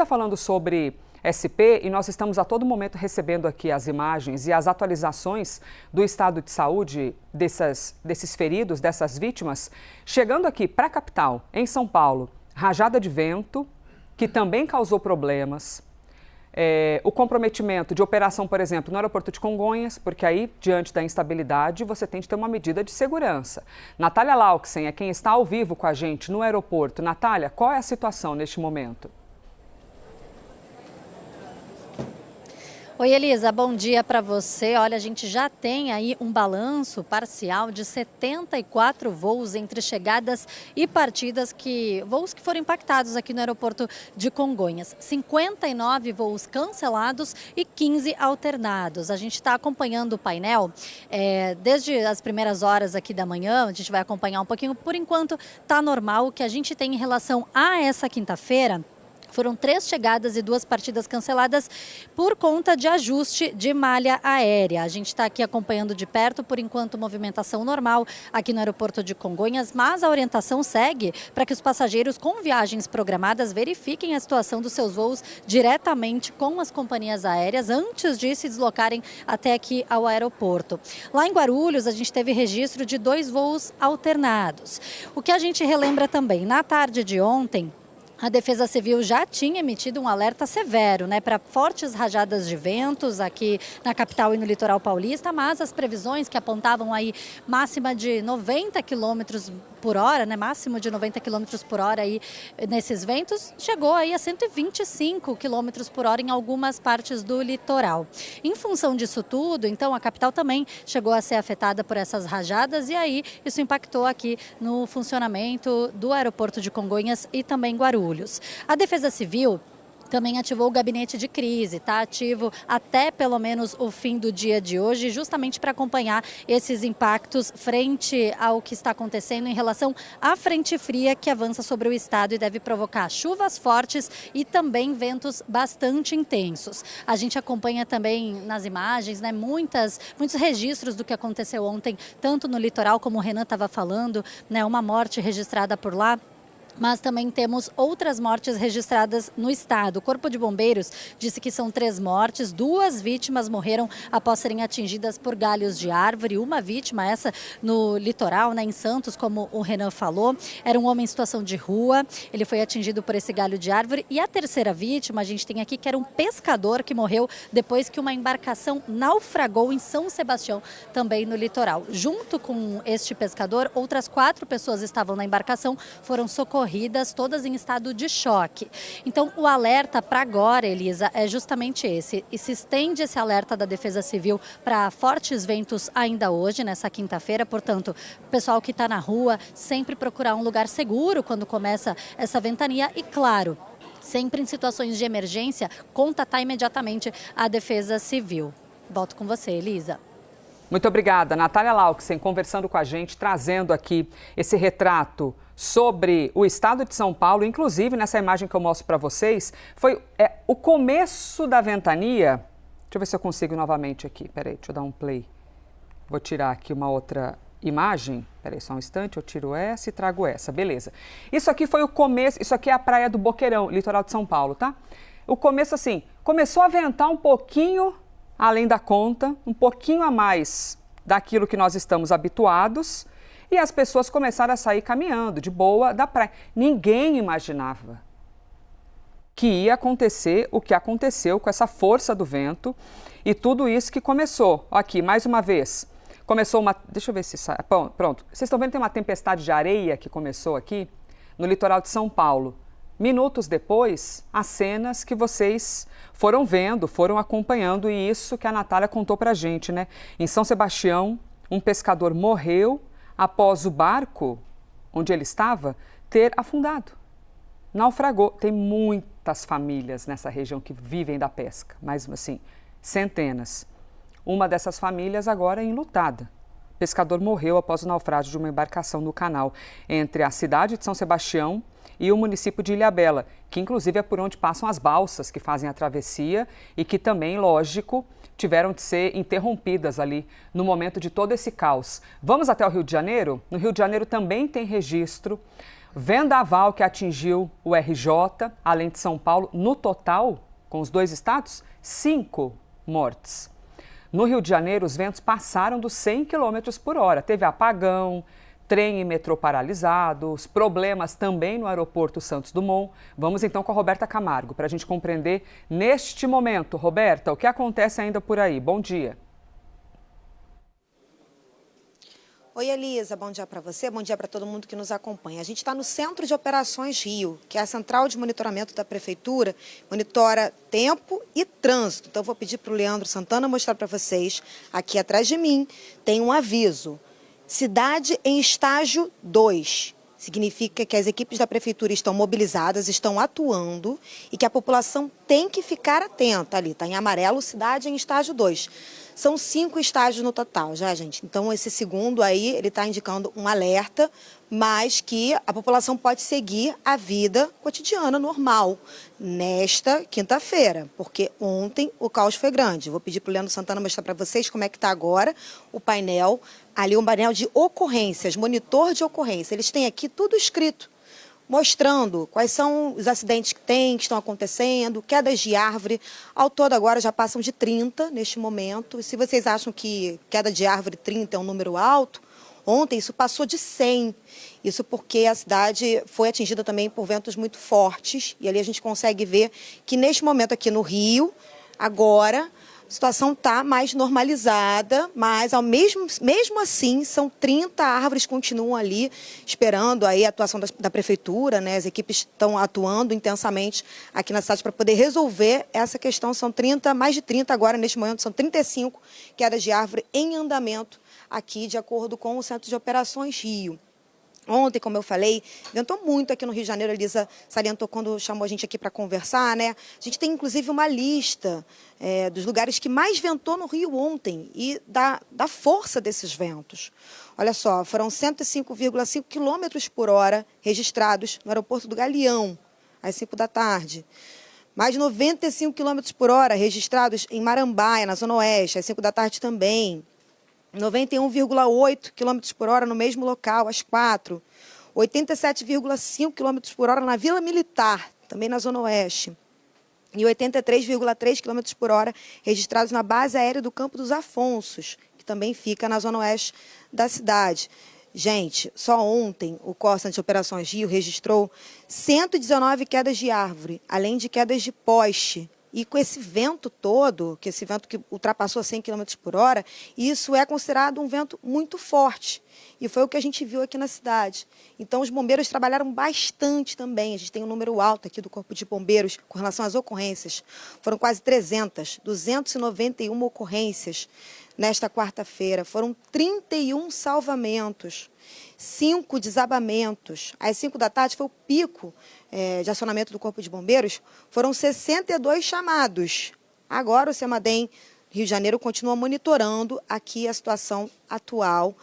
Está falando sobre SP e nós estamos a todo momento recebendo aqui as imagens e as atualizações do estado de saúde desses feridos, dessas vítimas. Chegando aqui para a capital, em São Paulo, rajada de vento, que também causou problemas. O comprometimento de operação, por exemplo, no aeroporto de Congonhas, porque aí, diante da instabilidade, você tem de ter uma medida de segurança. Natália Lauxen é quem está ao vivo com a gente no aeroporto. Natália, qual é a situação neste momento? Oi, Elisa, bom dia para você. Olha, a gente já tem aí um balanço parcial de 74 voos entre chegadas e partidas, voos que foram impactados aqui no aeroporto de Congonhas. 59 voos cancelados e 15 alternados. A gente está acompanhando o painel desde as primeiras horas aqui da manhã, a gente vai acompanhar um pouquinho. Por enquanto, está normal. O que a gente tem em relação a essa quinta-feira foram 3 chegadas e 2 partidas canceladas por conta de ajuste de malha aérea. A gente está aqui acompanhando de perto, por enquanto, movimentação normal aqui no aeroporto de Congonhas, mas a orientação segue para que os passageiros com viagens programadas verifiquem a situação dos seus voos diretamente com as companhias aéreas antes de se deslocarem até aqui ao aeroporto. Lá em Guarulhos, a gente teve registro de 2 voos alternados. O que a gente relembra também, na tarde de ontem, a Defesa Civil já tinha emitido um alerta severo, para fortes rajadas de ventos aqui na capital e no litoral paulista, mas as previsões que apontavam aí máxima de 90 km por hora, máximo de 90 km por hora aí nesses ventos, chegou aí a 125 km por hora em algumas partes do litoral. Em função disso tudo, então, a capital também chegou a ser afetada por essas rajadas e aí isso impactou aqui no funcionamento do aeroporto de Congonhas e também Guarulhos. A Defesa Civil também ativou o gabinete de crise, está ativo até pelo menos o fim do dia de hoje, justamente para acompanhar esses impactos frente ao que está acontecendo em relação à frente fria que avança sobre o estado e deve provocar chuvas fortes e também ventos bastante intensos. A gente acompanha também nas imagens, muitos registros do que aconteceu ontem, tanto no litoral, como o Renan estava falando, uma morte registrada por lá. Mas também temos outras mortes registradas no estado. O Corpo de Bombeiros disse que são 3 mortes, 2 vítimas morreram após serem atingidas por galhos de árvore. Uma vítima, essa no litoral, em Santos, como o Renan falou, era um homem em situação de rua, ele foi atingido por esse galho de árvore. E a terceira vítima, a gente tem aqui, que era um pescador que morreu depois que uma embarcação naufragou em São Sebastião, também no litoral. Junto com este pescador, outras 4 pessoas estavam na embarcação, foram socorridas, todas em estado de choque. Então, o alerta para agora, Elisa, é justamente esse. E se estende esse alerta da Defesa Civil para fortes ventos ainda hoje, nessa quinta-feira. Portanto, o pessoal que está na rua, sempre procurar um lugar seguro quando começa essa ventania e, claro, sempre em situações de emergência, contatar imediatamente a Defesa Civil. Volto com você, Elisa. Muito obrigada, Natália Lauxen, conversando com a gente, trazendo aqui esse retrato sobre o estado de São Paulo. Inclusive, nessa imagem que eu mostro para vocês, foi o começo da ventania. Deixa eu ver se eu consigo novamente aqui. Peraí, deixa eu dar um play. Vou tirar aqui uma outra imagem. Peraí, só um instante, eu tiro essa e trago essa. Beleza. Isso aqui foi o começo, isso aqui é a praia do Boqueirão, litoral de São Paulo, tá? O começo assim, começou a ventar um pouquinho além da conta, um pouquinho a mais daquilo que nós estamos habituados, e as pessoas começaram a sair caminhando de boa da praia. Ninguém imaginava que ia acontecer o que aconteceu com essa força do vento e tudo isso que começou. Aqui, mais uma vez, começou uma... Deixa eu ver se sai. Pronto. Vocês estão vendo que tem uma tempestade de areia que começou aqui no litoral de São Paulo. Minutos depois, as cenas que vocês foram vendo, foram acompanhando, e isso que a Natália contou pra gente, Em São Sebastião, um pescador morreu após o barco onde ele estava ter afundado. Naufragou. Tem muitas famílias nessa região que vivem da pesca, mas assim, centenas. Uma dessas famílias agora é enlutada. O pescador morreu após o naufrágio de uma embarcação no canal entre a cidade de São Sebastião e o município de Ilhabela, que inclusive é por onde passam as balsas que fazem a travessia e que também, lógico, tiveram de ser interrompidas ali no momento de todo esse caos. Vamos até o Rio de Janeiro? No Rio de Janeiro também tem registro Vendaval que atingiu o RJ, além de São Paulo, no total, com os dois estados, 5 mortes. No Rio de Janeiro, os ventos passaram dos 100 km por hora. Teve apagão, trem e metrô paralisados, problemas também no aeroporto Santos Dumont. Vamos então com a Roberta Camargo, para a gente compreender neste momento. Roberta, o que acontece ainda por aí? Bom dia. Oi, Elisa, bom dia para você, bom dia para todo mundo que nos acompanha. A gente está no Centro de Operações Rio, que é a central de monitoramento da Prefeitura, monitora tempo e trânsito. Então, vou pedir para o Leandro Santana mostrar para vocês, aqui atrás de mim, tem um aviso. Cidade em estágio 2. Significa que as equipes da Prefeitura estão mobilizadas, estão atuando e que a população tem que ficar atenta ali. Está em amarelo, cidade em estágio 2. São 5 estágios no total, já, gente. Então, esse segundo aí, ele está indicando um alerta, mas que a população pode seguir a vida cotidiana, normal, nesta quinta-feira, porque ontem o caos foi grande. Vou pedir para o Leandro Santana mostrar para vocês como é que está agora o painel, ali um painel de ocorrências, monitor de ocorrência. Eles têm aqui tudo escrito, mostrando quais são os acidentes que tem, que estão acontecendo, quedas de árvore. Ao todo agora já passam de 30 neste momento. E se vocês acham que queda de árvore 30 é um número alto, ontem isso passou de 100. Isso porque a cidade foi atingida também por ventos muito fortes. E ali a gente consegue ver que neste momento aqui no Rio, agora, a situação está mais normalizada, mas mesmo assim são 30 árvores que continuam ali esperando aí a atuação da Prefeitura, né? As equipes estão atuando intensamente aqui na cidade para poder resolver essa questão. São 30, mais de 30 agora neste momento, são 35 quedas de árvore em andamento aqui, de acordo com o Centro de Operações Rio. Ontem, como eu falei, ventou muito aqui no Rio de Janeiro. A Elisa salientou quando chamou a gente aqui para conversar, né? A gente tem, inclusive, uma lista dos lugares que mais ventou no Rio ontem e da força desses ventos. Olha só, foram 105,5 km por hora registrados no aeroporto do Galeão, às 5 da tarde. Mais de 95 km por hora registrados em Marambaia, na Zona Oeste, às 5 da tarde também. 91,8 km por hora no mesmo local, às 4. 87,5 km por hora na Vila Militar, também na Zona Oeste. E 83,3 km por hora registrados na base aérea do Campo dos Afonsos, que também fica na Zona Oeste da cidade. Gente, só ontem o Centro de Operações Rio registrou 119 quedas de árvore, além de quedas de poste. E com esse vento todo, que esse vento que ultrapassou 100 km por hora, isso é considerado um vento muito forte. E foi o que a gente viu aqui na cidade. Então, os bombeiros trabalharam bastante também. A gente tem um número alto aqui do Corpo de Bombeiros com relação às ocorrências. Foram quase 300, 291 ocorrências nesta quarta-feira. Foram 31 salvamentos, 5 desabamentos. Às 5 da tarde foi o pico de acionamento do Corpo de Bombeiros. Foram 62 chamados. Agora o CEMADEM Rio de Janeiro continua monitorando aqui a situação atual.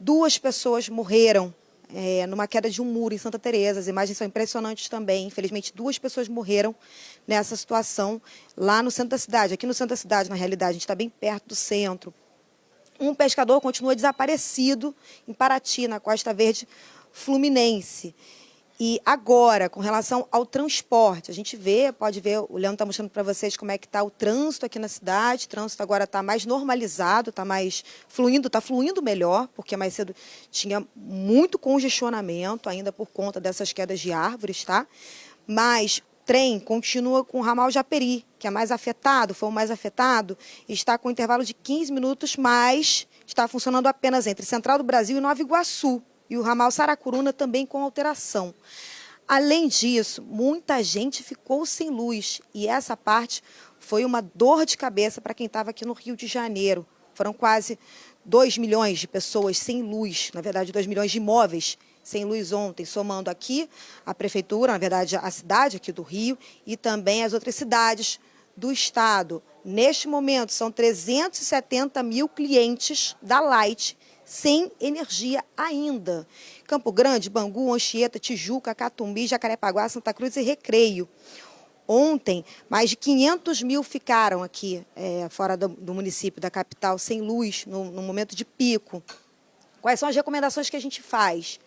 2 pessoas morreram numa queda de um muro em Santa Teresa. As imagens são impressionantes também. Infelizmente, 2 pessoas morreram nessa situação lá no centro da cidade. Aqui no centro da cidade, na realidade, a gente está bem perto do centro. Um pescador continua desaparecido em Paraty, na Costa Verde Fluminense. E agora, com relação ao transporte, a gente pode ver, o Leandro está mostrando para vocês como é que está o trânsito aqui na cidade. O trânsito agora está mais normalizado, está mais fluindo, está fluindo melhor, porque mais cedo tinha muito congestionamento, ainda por conta dessas quedas de árvores, tá? Mas trem continua com o ramal Japeri, que é mais afetado, foi o mais afetado, e está com um intervalo de 15 minutos, mas está funcionando apenas entre Central do Brasil e Nova Iguaçu. E o ramal Saracuruna também com alteração. Além disso, muita gente ficou sem luz. E essa parte foi uma dor de cabeça para quem estava aqui no Rio de Janeiro. Foram quase 2 milhões de pessoas sem luz, na verdade 2 milhões de imóveis sem luz ontem, somando aqui a prefeitura, na verdade a cidade aqui do Rio e também as outras cidades do estado. Neste momento são 370 mil clientes da Light sem energia ainda. Campo Grande, Bangu, Anchieta, Tijuca, Catumbi, Jacarepaguá, Santa Cruz e Recreio. Ontem, mais de 500 mil ficaram aqui fora do município, da capital, sem luz, no momento de pico. Quais são as recomendações que a gente faz?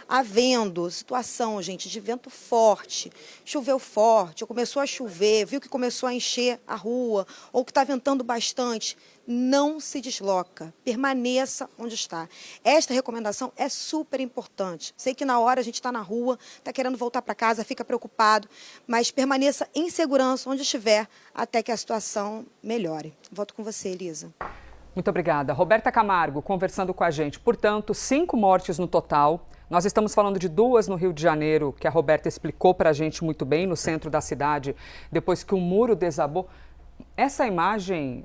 Havendo situação, gente, de vento forte, choveu forte, ou começou a chover, viu que começou a encher a rua, ou que está ventando bastante, não se desloca, permaneça onde está. Esta recomendação é super importante. Sei que na hora a gente está na rua, está querendo voltar para casa, fica preocupado, mas permaneça em segurança onde estiver até que a situação melhore. Volto com você, Elisa. Muito obrigada. Roberta Camargo conversando com a gente. Portanto, 5 mortes no total. Nós estamos falando de 2 no Rio de Janeiro, que a Roberta explicou para a gente muito bem, no centro da cidade, depois que um muro desabou. Essa imagem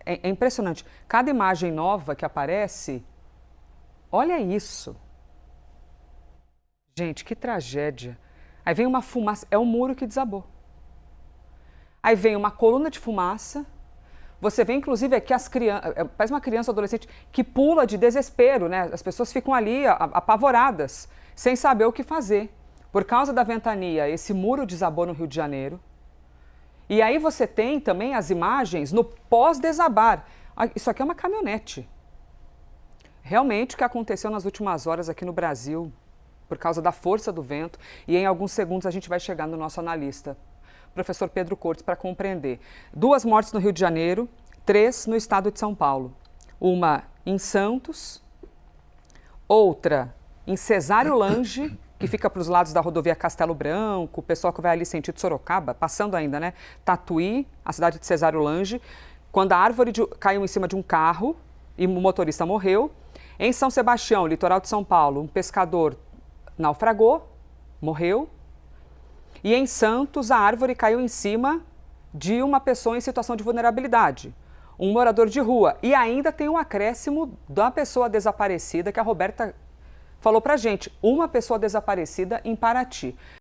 é impressionante. Cada imagem nova que aparece, olha isso. Gente, que tragédia. Aí vem uma fumaça, é o muro que desabou. Aí vem uma coluna de fumaça. Você vê, inclusive, aqui as crianças, parece uma criança ou adolescente que pula de desespero, né? As pessoas ficam ali apavoradas, sem saber o que fazer. Por causa da ventania, esse muro desabou no Rio de Janeiro. E aí você tem também as imagens no pós-desabar. Isso aqui é uma caminhonete. Realmente o que aconteceu nas últimas horas aqui no Brasil, por causa da força do vento, e em alguns segundos a gente vai chegar no nosso analista, professor Pedro Cortes, para compreender. 2 mortes no Rio de Janeiro, 3 no estado de São Paulo. Uma em Santos, outra em Cesário Lange, que fica para os lados da rodovia Castelo Branco, o pessoal que vai ali sentido Sorocaba, passando ainda, né? Tatuí, a cidade de Cesário Lange, quando a árvore caiu em cima de um carro e o motorista morreu. Em São Sebastião, litoral de São Paulo, um pescador naufragou, morreu. E em Santos, a árvore caiu em cima de uma pessoa em situação de vulnerabilidade, um morador de rua. E ainda tem um acréscimo da pessoa desaparecida que a Roberta falou pra gente, uma pessoa desaparecida em Paraty.